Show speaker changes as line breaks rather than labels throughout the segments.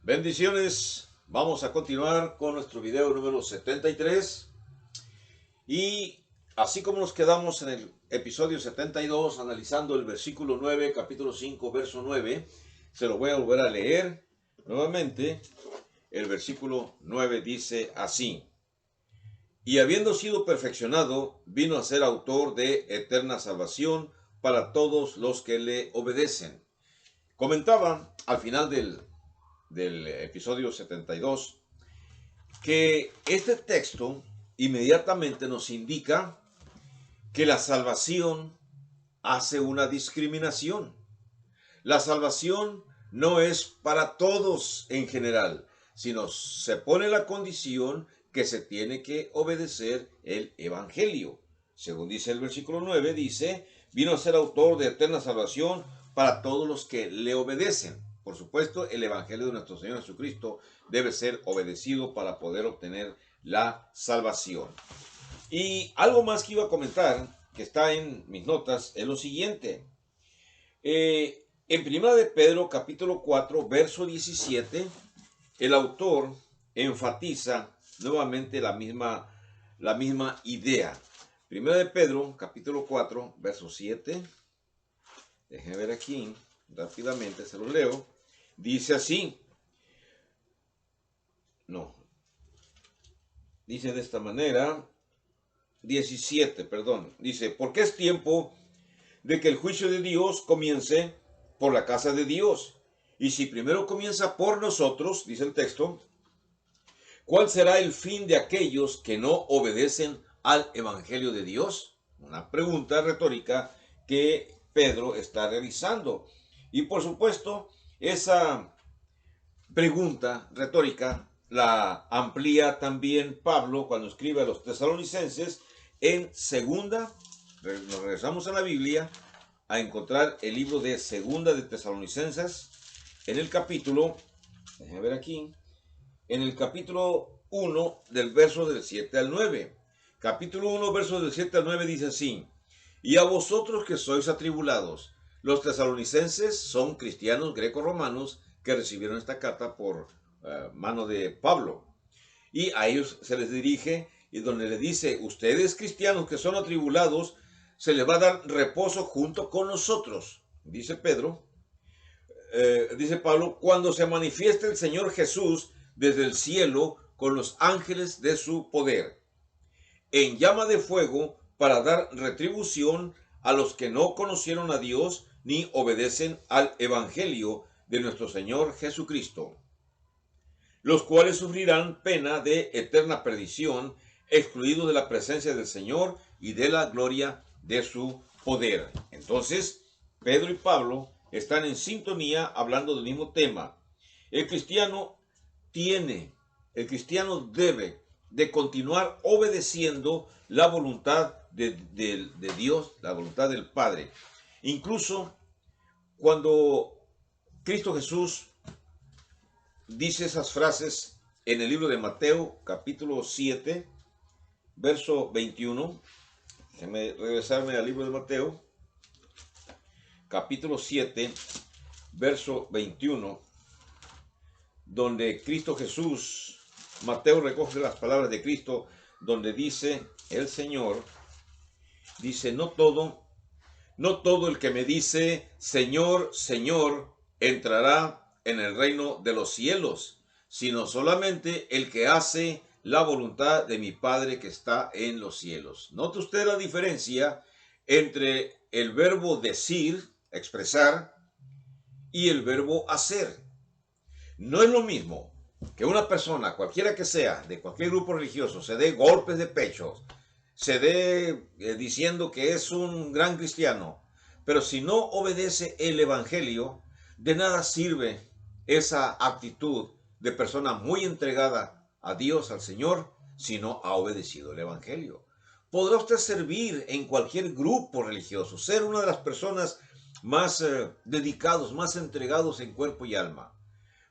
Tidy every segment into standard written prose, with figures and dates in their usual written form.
Bendiciones. Vamos a continuar con nuestro video número 73. Y así como nos quedamos en el episodio 72, analizando el versículo 9, capítulo 5, verso 9, se lo voy a volver a leer nuevamente. El versículo 9 dice así: Y habiendo sido perfeccionado, vino a ser autor de eterna salvación para todos los que le obedecen. Comentaba al final del episodio 72 que este texto inmediatamente nos indica que la salvación hace una discriminación. La salvación no es para todos en general, sino se pone la condición que se tiene que obedecer el Evangelio. Según dice el versículo 9, dice, vino a ser autor de eterna salvación para todos los que le obedecen. Por supuesto, el Evangelio de nuestro Señor Jesucristo debe ser obedecido para poder obtener la salvación. Y algo más que iba a comentar, que está en mis notas, es lo siguiente. En 1 de Pedro, capítulo 4, verso 17, el autor enfatiza nuevamente la misma idea. 1 de Pedro, capítulo 4, verso 7. Déjenme ver aquí, rápidamente se lo leo. Dice así. Dice de esta manera. 17, perdón. Dice, porque es tiempo de que el juicio de Dios comience por la casa de Dios. Y si primero comienza por nosotros, dice el texto, ¿cuál será el fin de aquellos que no obedecen al Evangelio de Dios? Una pregunta retórica que Pedro está realizando. Y por supuesto, esa pregunta retórica la amplía también Pablo cuando escribe a los tesalonicenses en segunda. Nos regresamos a la Biblia a encontrar el libro de segunda de Tesalonicenses en el capítulo, déjenme ver aquí, en el capítulo 1 del verso del 7 al 9. Capítulo 1, verso del 7 al 9 dice así: Y a vosotros que sois atribulados, los tesalonicenses son cristianos greco-romanos que recibieron esta carta por mano de Pablo. Y a ellos se les dirige y donde le dice, ustedes cristianos que son atribulados, se les va a dar reposo junto con nosotros. Dice Pedro, dice Pablo, cuando se manifieste el Señor Jesús desde el cielo con los ángeles de su poder, en llama de fuego para dar retribución a los que no conocieron a Dios ni obedecen al Evangelio de nuestro Señor Jesucristo, los cuales sufrirán pena de eterna perdición, excluidos de la presencia del Señor y de la gloria de su poder. Entonces, Pedro y Pablo están en sintonía hablando del mismo tema. El cristiano debe de continuar obedeciendo la voluntad de Dios, la voluntad del Padre. Incluso cuando Cristo Jesús dice esas frases en el libro de Mateo, capítulo 7, verso 21. Déjenme regresarme al libro de Mateo, capítulo 7, verso 21, donde Cristo Jesús, Mateo recoge las palabras de Cristo, donde dice el Señor, dice, no todo el que me dice, Señor, Señor, entrará en el reino de los cielos, sino solamente el que hace la voluntad de mi Padre que está en los cielos. ¿Note usted la diferencia entre el verbo decir, expresar, y el verbo hacer? No es lo mismo que una persona, cualquiera que sea, de cualquier grupo religioso, se dé golpes de pecho, se dé diciendo que es un gran cristiano, pero si no obedece el Evangelio, de nada sirve esa actitud de persona muy entregada a Dios, al Señor, si no ha obedecido el Evangelio. Podrá usted servir en cualquier grupo religioso, ser una de las personas más dedicados, más entregados en cuerpo y alma.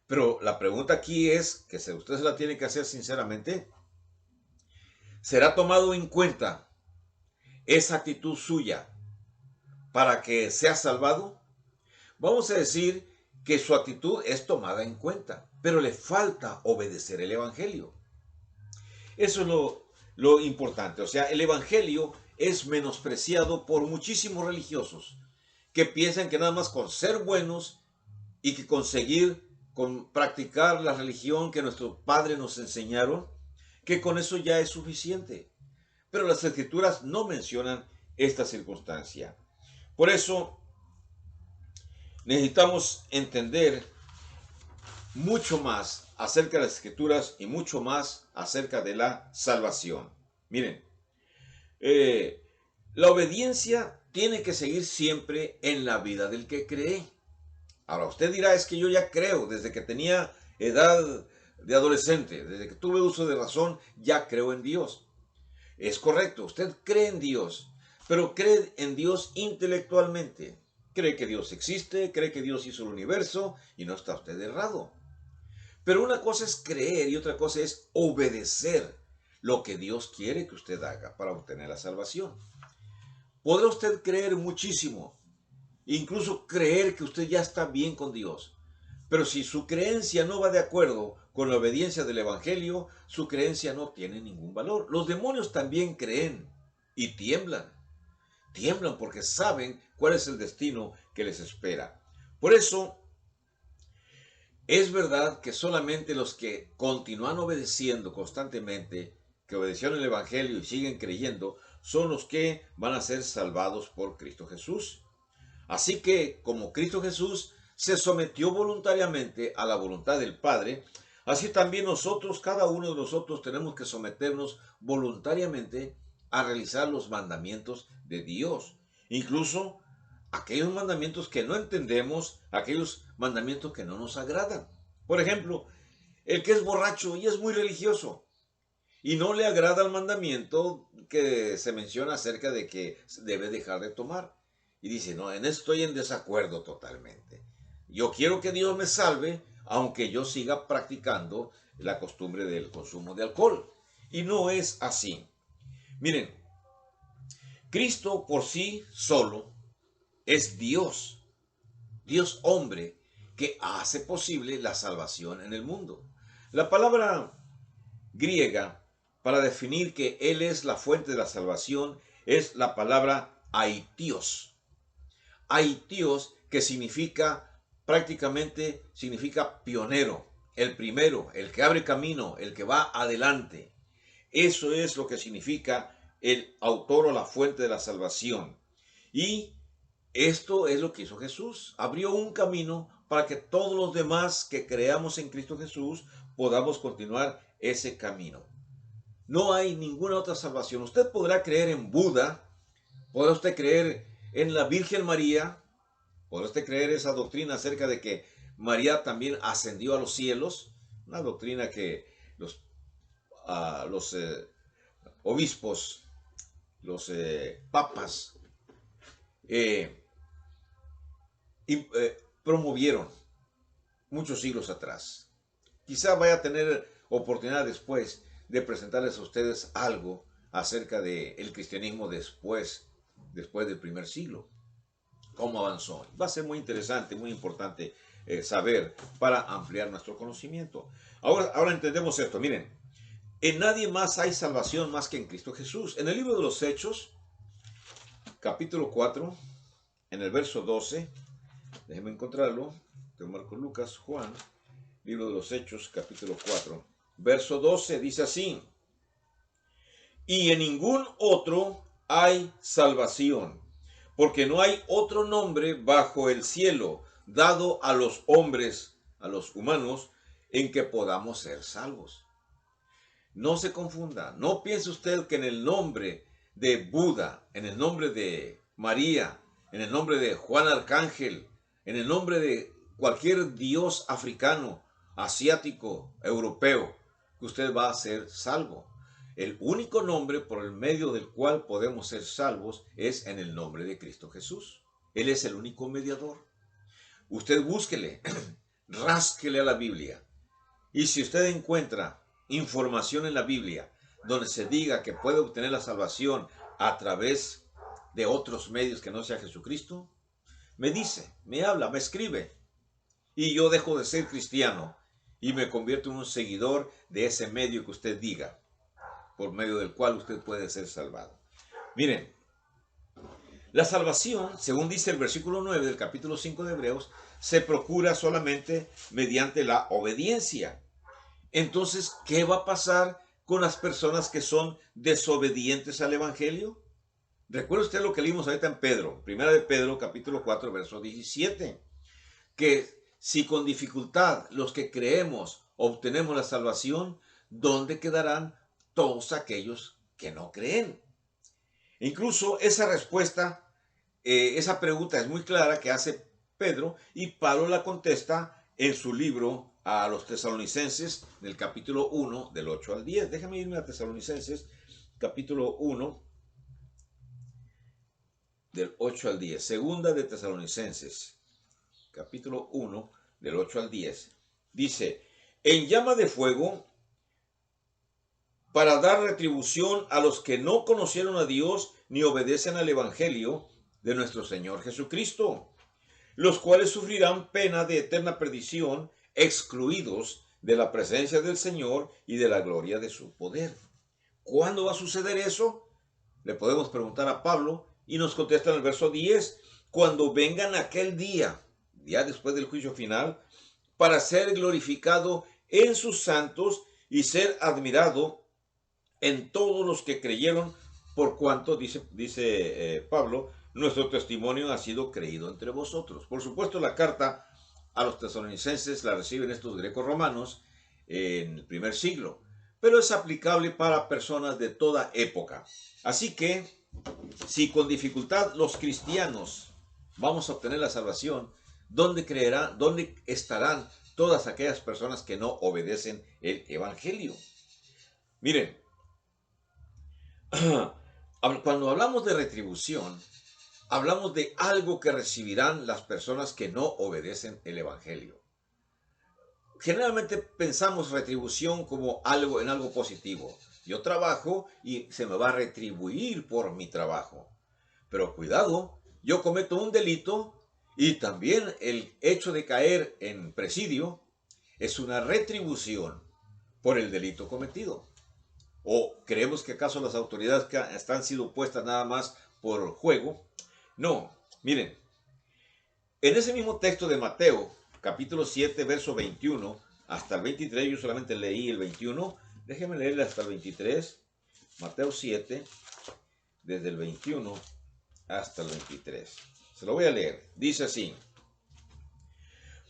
Pero la pregunta aquí es, que usted se la tiene que hacer sinceramente, ¿será tomado en cuenta esa actitud suya para que sea salvado? Vamos a decir que su actitud es tomada en cuenta, pero le falta obedecer el Evangelio. Eso es lo importante. O sea, el Evangelio es menospreciado por muchísimos religiosos que piensan que nada más con ser buenos y que conseguir con practicar la religión que nuestros padres nos enseñaron, que con eso ya es suficiente. Pero las Escrituras no mencionan esta circunstancia. Por eso necesitamos entender mucho más acerca de las Escrituras y mucho más acerca de la salvación. Miren, la obediencia tiene que seguir siempre en la vida del que cree. Ahora, usted dirá, es que yo ya creo, desde que tenía edad de adolescente, desde que tuve uso de razón, ya creo en Dios. Es correcto, usted cree en Dios, pero cree en Dios intelectualmente. Cree que Dios existe, cree que Dios hizo el universo y no está usted errado. Pero una cosa es creer y otra cosa es obedecer lo que Dios quiere que usted haga para obtener la salvación. Podrá usted creer muchísimo, incluso creer que usted ya está bien con Dios. Pero si su creencia no va de acuerdo con la obediencia del Evangelio, su creencia no tiene ningún valor. Los demonios también creen y tiemblan. Tiemblan porque saben cuál es el destino que les espera. Por eso, es verdad que solamente los que continúan obedeciendo constantemente, que obedecieron el Evangelio y siguen creyendo, son los que van a ser salvados por Cristo Jesús. Así que, como Cristo Jesús se sometió voluntariamente a la voluntad del Padre, así también nosotros, cada uno de nosotros, tenemos que someternos voluntariamente a realizar los mandamientos de Dios. Incluso aquellos mandamientos que no entendemos, aquellos mandamientos que no nos agradan. Por ejemplo, el que es borracho y es muy religioso y no le agrada el mandamiento que se menciona acerca de que debe dejar de tomar. Y dice, no, en esto estoy en desacuerdo totalmente. Yo quiero que Dios me salve, aunque yo siga practicando la costumbre del consumo de alcohol. Y no es así. Miren, Cristo por sí solo es Dios, Dios hombre, que hace posible la salvación en el mundo. La palabra griega para definir que Él es la fuente de la salvación es la palabra aitios. Aitios, que significa, prácticamente significa pionero, el primero, el que abre camino, el que va adelante. Eso es lo que significa el autor o la fuente de la salvación. Y esto es lo que hizo Jesús. Abrió un camino para que todos los demás que creamos en Cristo Jesús podamos continuar ese camino. No hay ninguna otra salvación. Usted podrá creer en Buda, podrá usted creer en la Virgen María, podrá usted creer esa doctrina acerca de que María también ascendió a los cielos, una doctrina que los obispos, los papas, promovieron muchos siglos atrás. Quizá vaya a tener oportunidad después de presentarles a ustedes algo acerca del cristianismo después del primer siglo, cómo avanzó. Va a ser muy interesante, muy importante saber para ampliar nuestro conocimiento. Ahora entendemos esto. Miren, en nadie más hay salvación más que en Cristo Jesús. En el libro de los Hechos, capítulo 4, en el verso 12, déjenme encontrarlo, tengo Marcos, Lucas, Juan, libro de los Hechos, capítulo 4, verso 12, dice así: y en ningún otro hay salvación, porque no hay otro nombre bajo el cielo dado a los hombres, a los humanos, en que podamos ser salvos. No se confunda, no piense usted que en el nombre de Buda, en el nombre de María, en el nombre de Juan Arcángel, en el nombre de cualquier dios africano, asiático, europeo, que usted va a ser salvo. El único nombre por el medio del cual podemos ser salvos es en el nombre de Cristo Jesús. Él es el único mediador. Usted búsquele, rásquele a la Biblia. Y si usted encuentra información en la Biblia donde se diga que puede obtener la salvación a través de otros medios que no sea Jesucristo, me dice, me habla, me escribe. y yo dejo de ser cristiano y me convierto en un seguidor de ese medio que usted diga, por medio del cual usted puede ser salvado. Miren, la salvación, según dice el versículo 9 del capítulo 5 de Hebreos, se procura solamente mediante la obediencia. Entonces, ¿qué va a pasar con las personas que son desobedientes al Evangelio? Recuerde usted lo que leímos ahorita en Pedro, primera de Pedro, capítulo 4, verso 17, que si con dificultad los que creemos obtenemos la salvación, ¿dónde quedarán todos aquellos que no creen? Incluso esa respuesta, esa pregunta es muy clara que hace Pedro y Pablo la contesta en su libro a los tesalonicenses del capítulo 1 del 8 al 10. Déjame irme a Tesalonicenses capítulo 1 del 8 al 10. Segunda de Tesalonicenses capítulo 1 del 8 al 10. Dice, en llama de fuego para dar retribución a los que no conocieron a Dios ni obedecen al Evangelio de nuestro Señor Jesucristo, los cuales sufrirán pena de eterna perdición, excluidos de la presencia del Señor y de la gloria de su poder. ¿Cuándo va a suceder eso? Le podemos preguntar a Pablo y nos contesta en el verso 10, cuando vengan aquel día, ya después del juicio final, para ser glorificado en sus santos y ser admirado en todos los que creyeron, por cuanto, dice Pablo, nuestro testimonio ha sido creído entre vosotros. Por supuesto, la carta a los tesalonicenses la reciben estos grecos romanos en el primer siglo, pero es aplicable para personas de toda época. Así que, si con dificultad los cristianos vamos a obtener la salvación, ¿dónde creerán, dónde estarán todas aquellas personas que no obedecen el Evangelio? Miren, cuando hablamos de retribución, hablamos de algo que recibirán las personas que no obedecen el Evangelio. Generalmente pensamos retribución como algo en algo positivo. Yo trabajo y se me va a retribuir por mi trabajo. Pero cuidado, yo cometo un delito y también el hecho de caer en presidio es una retribución por el delito cometido. ¿O creemos que acaso las autoridades que están siendo puestas nada más por juego? No, miren, en ese mismo texto de Mateo, capítulo 7, verso 21 hasta el 23, yo solamente leí el 21, déjenme leerle hasta el 23, Mateo 7, desde el 21 hasta el 23. Se lo voy a leer, dice así,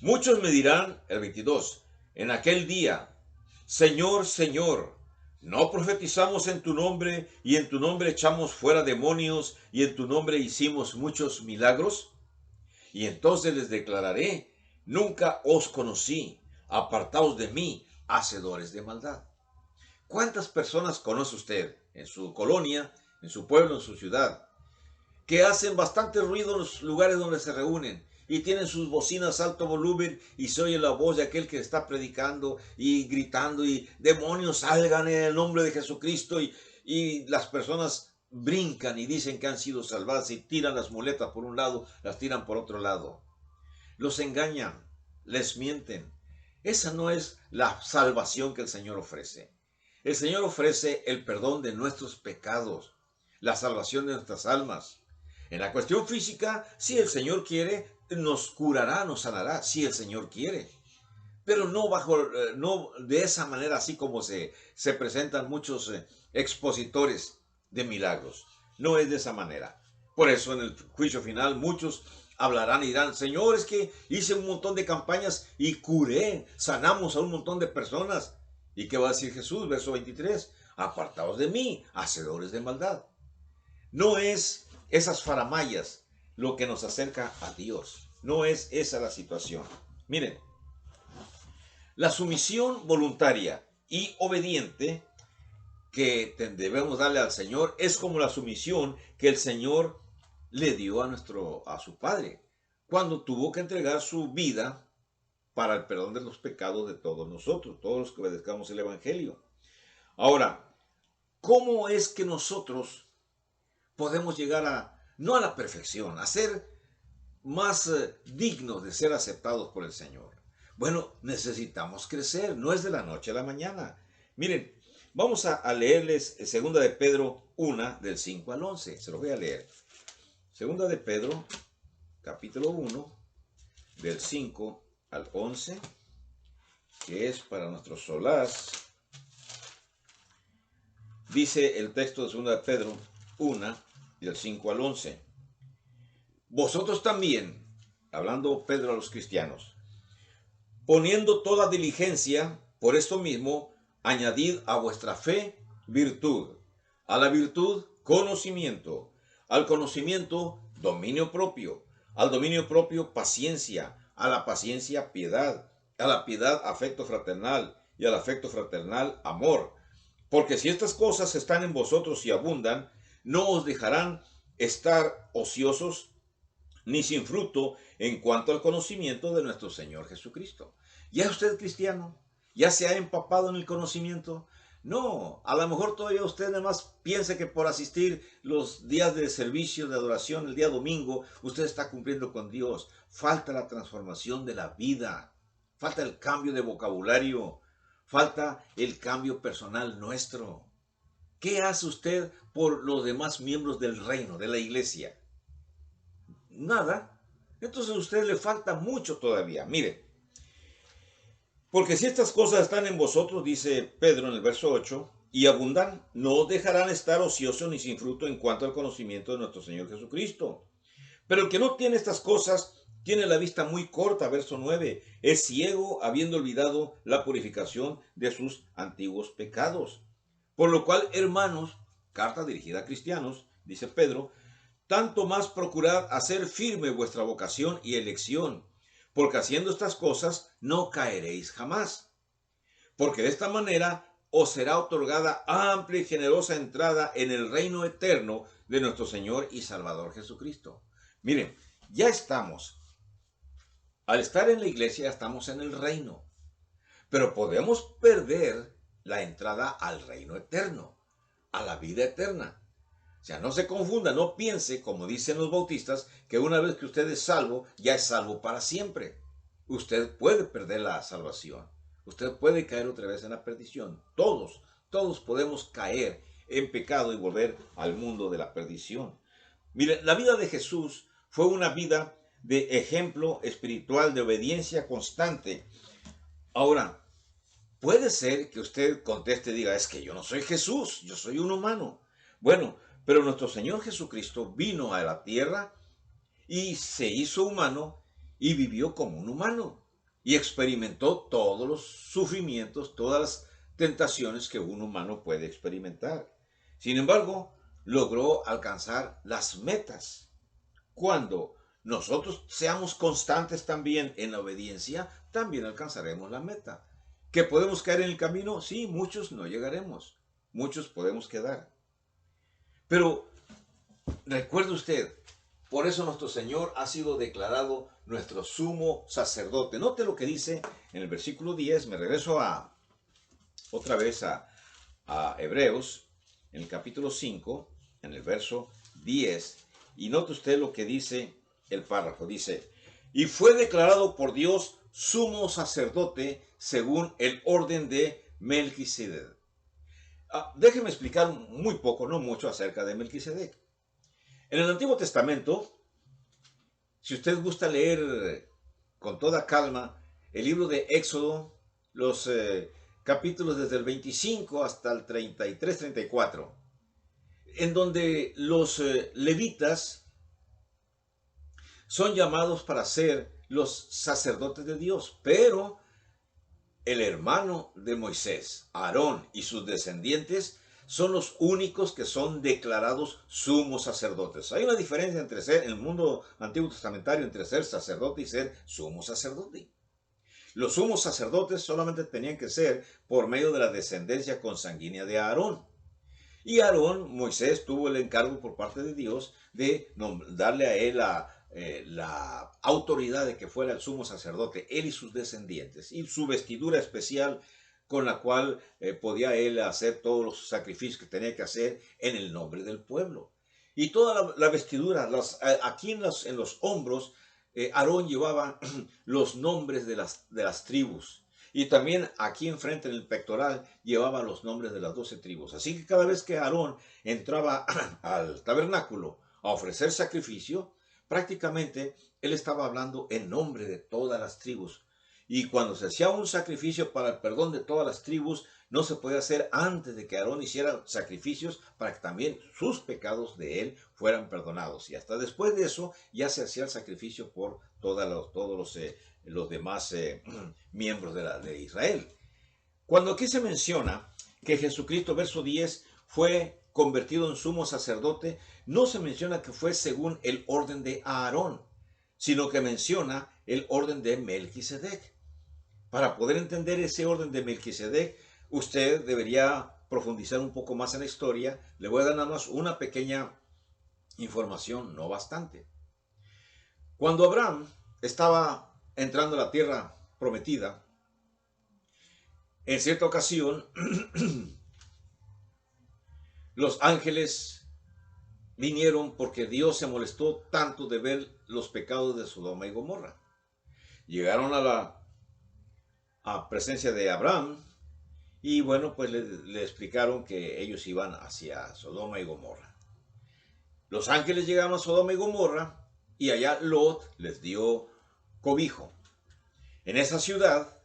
muchos me dirán, el 22, en aquel día, Señor, Señor, ¿no profetizamos en tu nombre y en tu nombre echamos fuera demonios y en tu nombre hicimos muchos milagros? Y entonces les declararé, nunca os conocí, apartaos de mí, hacedores de maldad. ¿Cuántas personas conoce usted en su colonia, en su pueblo, en su ciudad, que hacen bastante ruido en los lugares donde se reúnen y tienen sus bocinas a alto volumen y se oye la voz de aquel que está predicando y gritando y demonios salgan en el nombre de Jesucristo y las personas brincan y dicen que han sido salvadas y tiran las muletas por un lado, las tiran por otro lado? Los engañan, les mienten. Esa no es la salvación que el Señor ofrece. El Señor ofrece el perdón de nuestros pecados, la salvación de nuestras almas. En la cuestión física, si el Señor quiere, nos curará, nos sanará, si el Señor quiere. Pero no de esa manera, así como se presentan muchos expositores de milagros. No es de esa manera. Por eso en el juicio final muchos hablarán y dirán, Señor, es que hice un montón de campañas y curé, sanamos a un montón de personas. ¿Y qué va a decir Jesús? Verso 23, apartaos de mí, hacedores de maldad. No es esas faramayas lo que nos acerca a Dios. No es esa la situación. Miren, la sumisión voluntaria y obediente que debemos darle al Señor es como la sumisión que el Señor le dio a su Padre cuando tuvo que entregar su vida para el perdón de los pecados de todos nosotros, todos los que obedezcamos el Evangelio. Ahora, ¿cómo es que nosotros podemos llegar no a la perfección, a ser más dignos de ser aceptados por el Señor? Bueno, necesitamos crecer, no es de la noche a la mañana. Miren, vamos a leerles segunda de Pedro 1, del 5 al 11. Se lo voy a leer. Segunda de Pedro, capítulo 1, del 5 al 11, que es para nuestro solaz. Dice el texto de segunda de Pedro 1, del 5 al 11. Vosotros también, hablando Pedro a los cristianos, poniendo toda diligencia, por esto mismo, añadid a vuestra fe virtud, a la virtud conocimiento, al conocimiento dominio propio, al dominio propio paciencia, a la paciencia piedad, a la piedad afecto fraternal y al afecto fraternal amor. Porque si estas cosas están en vosotros y abundan, no os dejarán estar ociosos ni sin fruto en cuanto al conocimiento de nuestro Señor Jesucristo. ¿Ya es usted cristiano? ¿Ya se ha empapado en el conocimiento? No, a lo mejor todavía usted nada más piensa que por asistir los días de servicio, de adoración, el día domingo, usted está cumpliendo con Dios. Falta la transformación de la vida, falta el cambio de vocabulario, falta el cambio personal nuestro. ¿Qué hace usted por los demás miembros del reino, de la iglesia? Nada. Entonces a usted le falta mucho todavía. Mire, porque si estas cosas están en vosotros, dice Pedro en el verso 8, y abundan, no os dejarán estar ociosos ni sin fruto en cuanto al conocimiento de nuestro Señor Jesucristo. Pero el que no tiene estas cosas tiene la vista muy corta, verso 9, es ciego habiendo olvidado la purificación de sus antiguos pecados. Por lo cual, hermanos, carta dirigida a cristianos, dice Pedro, tanto más procurad hacer firme vuestra vocación y elección, porque haciendo estas cosas no caeréis jamás. Porque de esta manera os será otorgada amplia y generosa entrada en el reino eterno de nuestro Señor y Salvador Jesucristo. Miren, ya estamos, al estar en la iglesia ya estamos en el reino, pero podemos perder la entrada al reino eterno, a la vida eterna. O sea, no se confunda, no piense, como dicen los bautistas, que una vez que usted es salvo, ya es salvo para siempre. Usted puede perder la salvación. Usted puede caer otra vez en la perdición. Todos podemos caer en pecado y volver al mundo de la perdición. Mire, la vida de Jesús fue una vida de ejemplo espiritual, de obediencia constante. Ahora, puede ser que usted conteste y diga, es que yo no soy Jesús, yo soy un humano. Bueno, pero nuestro Señor Jesucristo vino a la tierra y se hizo humano y vivió como un humano y experimentó todos los sufrimientos, todas las tentaciones que un humano puede experimentar. Sin embargo, logró alcanzar las metas. Cuando nosotros seamos constantes también en la obediencia, también alcanzaremos la meta. ¿Que podemos caer en el camino? Sí, muchos no llegaremos. Muchos podemos quedar. Pero recuerde usted, por eso nuestro Señor ha sido declarado nuestro sumo sacerdote. Note lo que dice en el versículo 10. Me regreso otra vez a Hebreos, en el capítulo 5, en el verso 10. Y note usted lo que dice el párrafo. Dice, y fue declarado por Dios sumo sacerdote según el orden de Melquisedec. Déjeme explicar muy poco, no mucho, acerca de Melquisedec. En el Antiguo Testamento, si usted gusta leer con toda calma el libro de Éxodo, los capítulos desde el 25 hasta el 33-34, en donde los levitas son llamados para ser los sacerdotes de Dios, pero el hermano de Moisés, Aarón y sus descendientes son los únicos que son declarados sumos sacerdotes. Hay una diferencia entre ser, en el mundo antiguo testamentario, entre ser sacerdote y ser sumo sacerdote. Los sumos sacerdotes solamente tenían que ser por medio de la descendencia consanguínea de Aarón. Y Aarón, Moisés, tuvo el encargo por parte de Dios de darle a él la autoridad de que fuera el sumo sacerdote, él y sus descendientes, y su vestidura especial con la cual podía él hacer todos los sacrificios que tenía que hacer en el nombre del pueblo. Y toda la vestidura, aquí en los hombros, Aarón llevaba los nombres de las tribus. Y también aquí enfrente en el pectoral llevaba los nombres de las 12 tribus. Así que cada vez que Aarón entraba al tabernáculo a ofrecer sacrificio, prácticamente él estaba hablando en nombre de todas las tribus. Y cuando se hacía un sacrificio para el perdón de todas las tribus, no se podía hacer antes de que Aarón hiciera sacrificios para que también sus pecados de él fueran perdonados. Y hasta después de eso ya se hacía el sacrificio por todos los demás miembros de Israel. Cuando aquí se menciona que Jesucristo, verso 10, fue convertido en sumo sacerdote, no se menciona que fue según el orden de Aarón, sino que menciona el orden de Melquisedec. Para poder entender ese orden de Melquisedec, usted debería profundizar un poco más en la historia. Le voy a dar nada más una pequeña información, no bastante. Cuando Abraham estaba entrando a la tierra prometida, en cierta ocasión, los ángeles vinieron porque Dios se molestó tanto de ver los pecados de Sodoma y Gomorra. Llegaron a la presencia de Abraham y bueno, pues le explicaron que ellos iban hacia Sodoma y Gomorra. Los ángeles llegaron a Sodoma y Gomorra y allá Lot les dio cobijo. En esa ciudad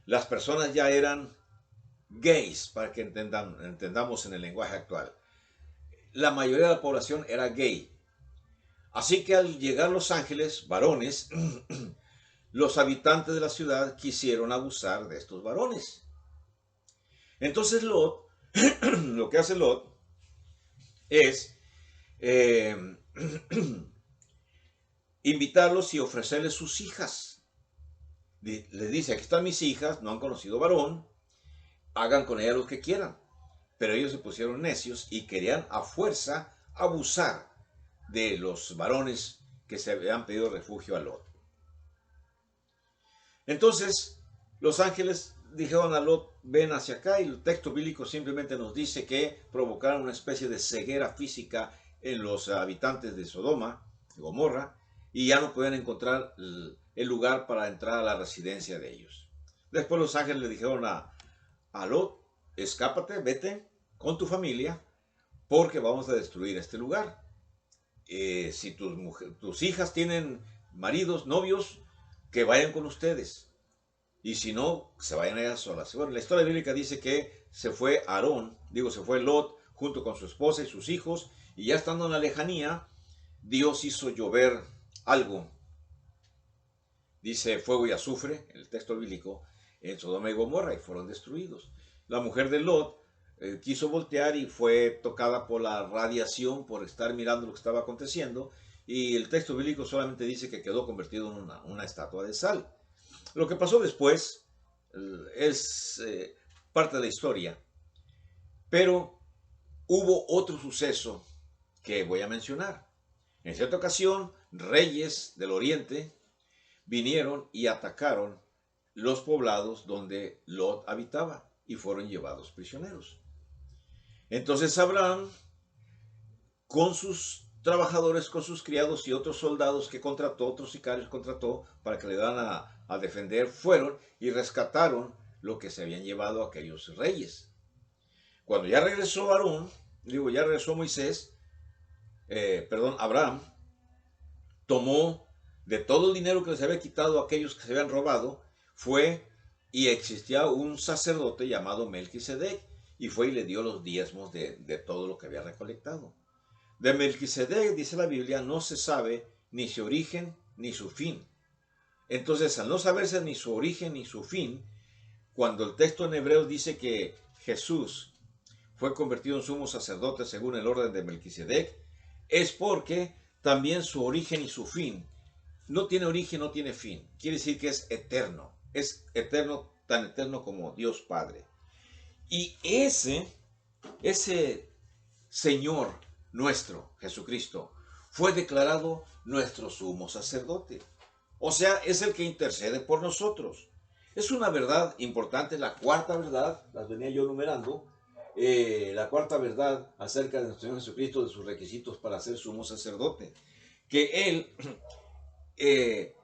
las personas ya eran gays, para que entendamos en el lenguaje actual. La mayoría de la población era gay. Así que al llegar los ángeles, varones, los habitantes de la ciudad quisieron abusar de estos varones. Entonces Lot, lo que hace Lot es invitarlos y ofrecerles sus hijas. Les dice, aquí están mis hijas, no han conocido varón, hagan con ellas lo que quieran. Pero ellos se pusieron necios y querían a fuerza abusar de los varones que se habían pedido refugio a Lot. Entonces, los ángeles dijeron a Lot, ven hacia acá, y el texto bíblico simplemente nos dice que provocaron una especie de ceguera física en los habitantes de Sodoma, de Gomorra, y ya no podían encontrar el lugar para entrar a la residencia de ellos. Después los ángeles le dijeron a Lot, escápate, vete con tu familia, porque vamos a destruir este lugar. Si tus hijas tienen maridos, novios, que vayan con ustedes. Y si no, se vayan ellas solas. Bueno, la historia bíblica dice que se fue se fue Lot junto con su esposa y sus hijos, y ya estando en la lejanía, Dios hizo llover algo. Dice fuego y azufre, en el texto bíblico, en Sodoma y Gomorra, y fueron destruidos. La mujer de Lot quiso voltear y fue tocada por la radiación, por estar mirando lo que estaba aconteciendo, y el texto bíblico solamente dice que quedó convertido en una estatua de sal. Lo que pasó después es parte de la historia, pero hubo otro suceso que voy a mencionar. En cierta ocasión, reyes del oriente vinieron y atacaron los poblados donde Lot habitaba y fueron llevados prisioneros. Entonces Abraham, con sus trabajadores, con sus criados y otros soldados que contrató, otros sicarios contrató para que le dan a defender, fueron y rescataron lo que se habían llevado a aquellos reyes. Cuando ya regresó ya regresó Abraham, tomó de todo el dinero que les había quitado a aquellos que se habían robado, fue y existía un sacerdote llamado Melquisedec, y fue y le dio los diezmos de todo lo que había recolectado. De Melquisedec, dice la Biblia, no se sabe ni su origen ni su fin. Entonces, al no saberse ni su origen ni su fin, cuando el texto en Hebreos dice que Jesús fue convertido en sumo sacerdote según el orden de Melquisedec, es porque también su origen y su fin no tiene origen, no tiene fin. Quiere decir que es eterno, tan eterno como Dios Padre. Y ese Señor nuestro, Jesucristo, fue declarado nuestro sumo sacerdote. O sea, es el que intercede por nosotros. Es una verdad importante, la cuarta verdad, las venía yo enumerando, la cuarta verdad acerca de nuestro Señor Jesucristo, de sus requisitos para ser sumo sacerdote. Que Él eh,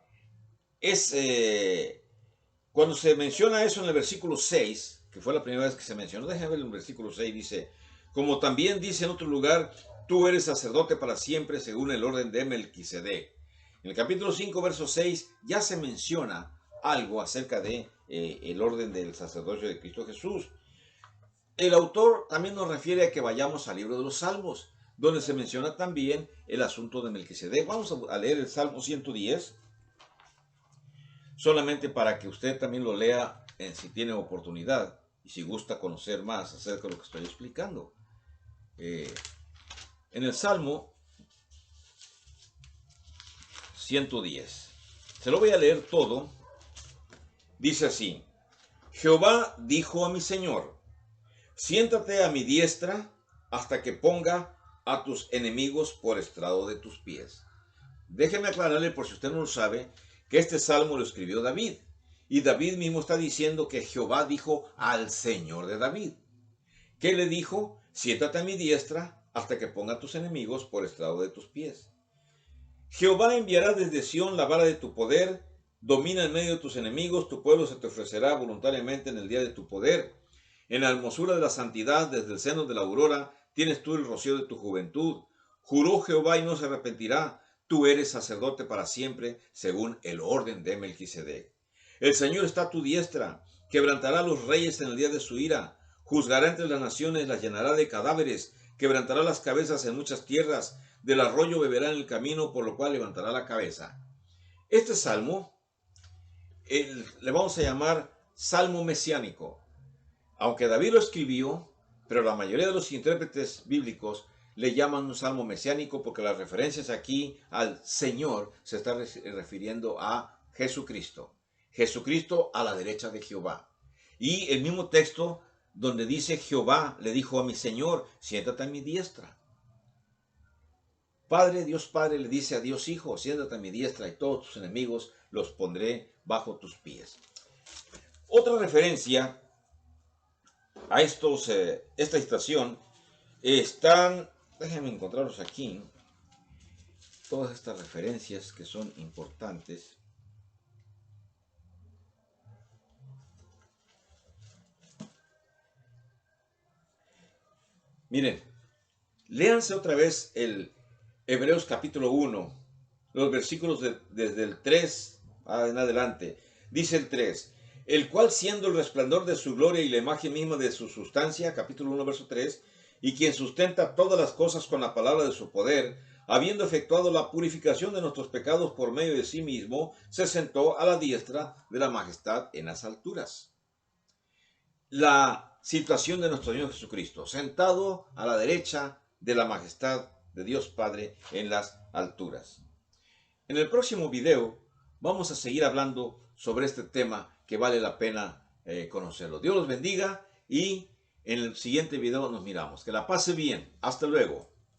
cuando se menciona eso en el versículo 6, que fue la primera vez que se mencionó, déjenme ver el versículo 6, dice, como también dice en otro lugar, tú eres sacerdote para siempre según el orden de Melquisedec. En el capítulo 5, verso 6, ya se menciona algo acerca de el orden del sacerdocio de Cristo Jesús. El autor también nos refiere a que vayamos al libro de los Salmos, donde se menciona también el asunto de Melquisedec. Vamos a leer el Salmo 110, solamente para que usted también lo lea si tiene oportunidad y si gusta conocer más acerca de lo que estoy explicando. En el Salmo 110, se lo voy a leer todo, dice así: Jehová dijo a mi Señor, siéntate a mi diestra hasta que ponga a tus enemigos por estrado de tus pies. Déjeme aclararle, por si usted no lo sabe, que este salmo lo escribió David. Y David mismo está diciendo que Jehová dijo al Señor de David. ¿Qué le dijo? Siéntate a mi diestra hasta que ponga a tus enemigos por estrado de tus pies. Jehová enviará desde Sión la vara de tu poder, domina en medio de tus enemigos, tu pueblo se te ofrecerá voluntariamente en el día de tu poder. En la hermosura de la santidad, desde el seno de la aurora, tienes tú el rocío de tu juventud. Juró Jehová y no se arrepentirá, tú eres sacerdote para siempre, según el orden de Melquisedec. El Señor está a tu diestra, quebrantará a los reyes en el día de su ira, juzgará entre las naciones, las llenará de cadáveres, quebrantará las cabezas en muchas tierras, del arroyo beberá en el camino, por lo cual levantará la cabeza. Este salmo le vamos a llamar salmo mesiánico. Aunque David lo escribió, pero la mayoría de los intérpretes bíblicos le llaman un salmo mesiánico porque las referencias aquí al Señor se está refiriendo a Jesucristo. Jesucristo a la derecha de Jehová. Y el mismo texto donde dice Jehová le dijo a mi Señor, siéntate a mi diestra. Padre, Dios Padre le dice a Dios Hijo, siéntate a mi diestra y todos tus enemigos los pondré bajo tus pies. Otra referencia a esta estación están, déjenme encontrarlos aquí, todas estas referencias que son importantes. Miren, léanse otra vez el Hebreos capítulo 1, los versículos desde el 3 en adelante. Dice el 3, el cual siendo el resplandor de su gloria y la imagen misma de su sustancia, capítulo 1, verso 3, y quien sustenta todas las cosas con la palabra de su poder, habiendo efectuado la purificación de nuestros pecados por medio de sí mismo, se sentó a la diestra de la majestad en las alturas. La situación de nuestro Señor Jesucristo, sentado a la derecha de la majestad de Dios Padre en las alturas. En el próximo video vamos a seguir hablando sobre este tema que vale la pena conocerlo. Dios los bendiga y en el siguiente video nos miramos. Que la pase bien. Hasta luego.